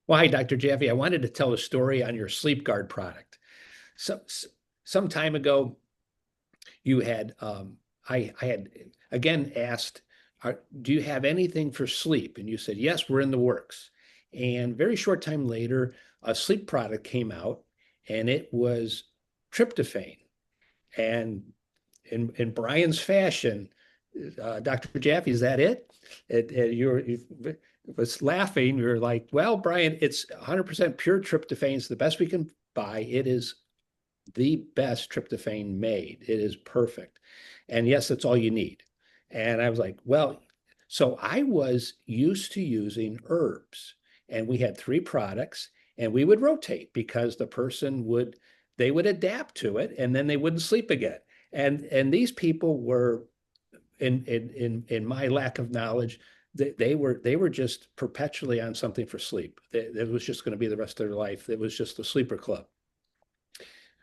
Well, hi, Dr. Jaffe. I wanted to tell a story on your Sleep Guard product. So, some time ago, you had, I had again asked, do you have anything for sleep? And you said, yes, we're in the works. And very short time later, a sleep product came out, and it was tryptophan. And in Brian's fashion, Dr. Jaffe, is that it? You was laughing. You're like, well, Brian, it's 100% pure tryptophan. It's the best we can buy. It is the best tryptophan made. It is perfect. And yes, that's all you need. And I was like, well, so I was used to using herbs, and we had three products, and we would rotate because the person would, they would adapt to it, and then they wouldn't sleep again. And these people were, in my lack of knowledge, they were just perpetually on something for sleep. It was just going to be the rest of their life. It was just a sleeper club.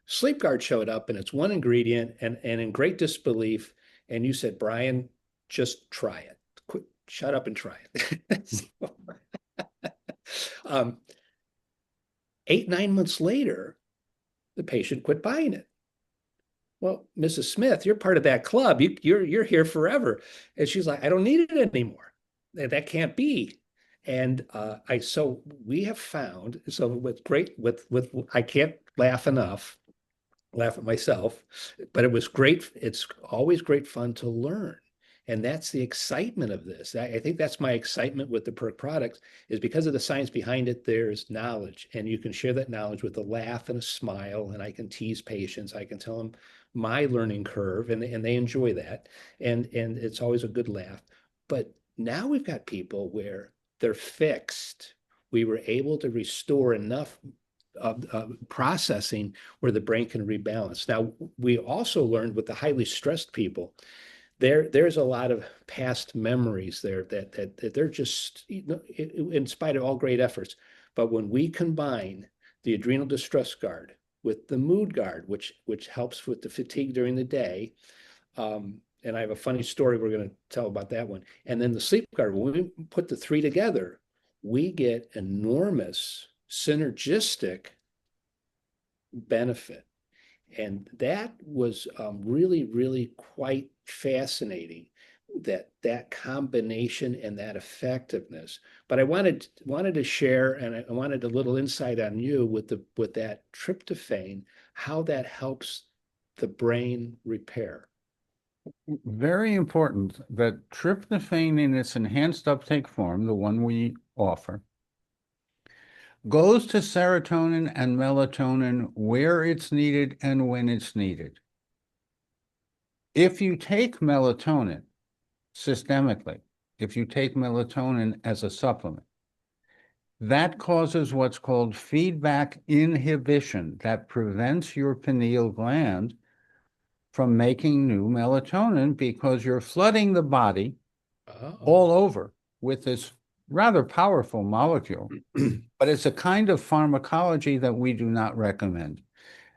Sleep Guard showed up, and it's one ingredient, and in great disbelief. And you said, Brian, just try it. Quit, shut up and try it. So, um, 8, 9 months later, the patient quit buying it. Well, Mrs. Smith, you're part of that club. You're here forever. And she's like, I don't need it anymore. That can't be. And so we have found, so with great, with I can't laugh at myself, but it was great. It's always great fun to learn. And that's the excitement of this. I think that's my excitement with the PERQUE products, is because of the science behind it. There's knowledge, and you can share that knowledge with a laugh and a smile. And I can tease patients. I can tell them my learning curve, and they enjoy that. And it's always a good laugh. But now we've got people where they're fixed. We were able to restore enough processing where the brain can rebalance. Now, we also learned with the highly stressed people, there's a lot of past memories there that they're just, in spite of all great efforts. But when we combine the adrenal distress guard with the mood guard, which helps with the fatigue during the day, and I have a funny story we're going to tell about that one, and then the sleep guard, when we put the three together, we get enormous synergistic benefit. And that was really, really quite fascinating, that combination and that effectiveness. But I wanted to share, and I wanted a little insight on you with that tryptophan, how that helps the brain repair. Very important that tryptophan in its enhanced uptake form, the one we offer, goes to serotonin and melatonin where it's needed and when it's needed. If you take melatonin systemically, if you take melatonin as a supplement, that causes what's called feedback inhibition that prevents your pineal gland from making new melatonin because you're flooding the body Oh. all over with this rather powerful molecule, but it's a kind of pharmacology that we do not recommend.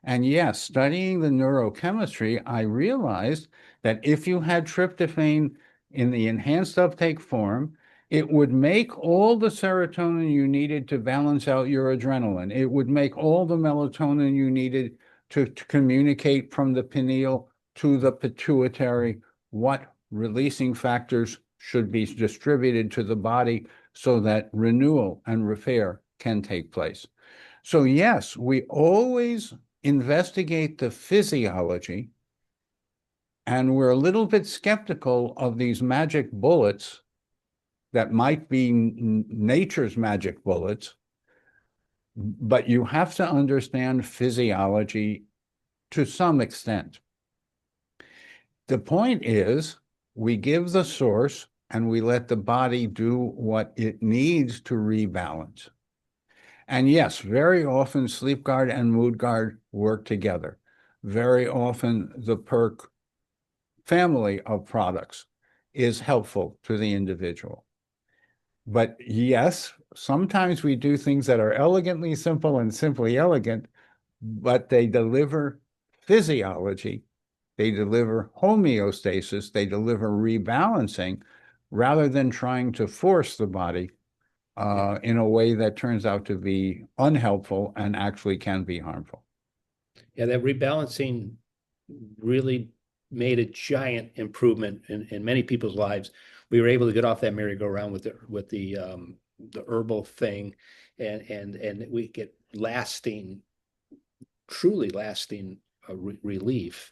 And yes, studying the neurochemistry, I realized that if you had tryptophan in the enhanced uptake form, it would make all the serotonin you needed to balance out your adrenaline. It would make all the melatonin you needed to communicate from the pineal to the pituitary what releasing factors should be distributed to the body so that renewal and repair can take place. So yes, we always investigate the physiology, and we're a little bit skeptical of these magic bullets that might be nature's magic bullets, but you have to understand physiology to some extent. The point is, we give the source and we let the body do what it needs to rebalance. And yes, very often Sleep Guard and Mood Guard work together. Very often the PERQUE family of products is helpful to the individual. But yes, sometimes we do things that are elegantly simple and simply elegant, but they deliver physiology, they deliver homeostasis, they deliver rebalancing, rather than trying to force the body in a way that turns out to be unhelpful and actually can be harmful. Yeah, that rebalancing really made a giant improvement in many people's lives. We were able to get off that merry-go-round with the herbal thing, and we get lasting, truly lasting relief.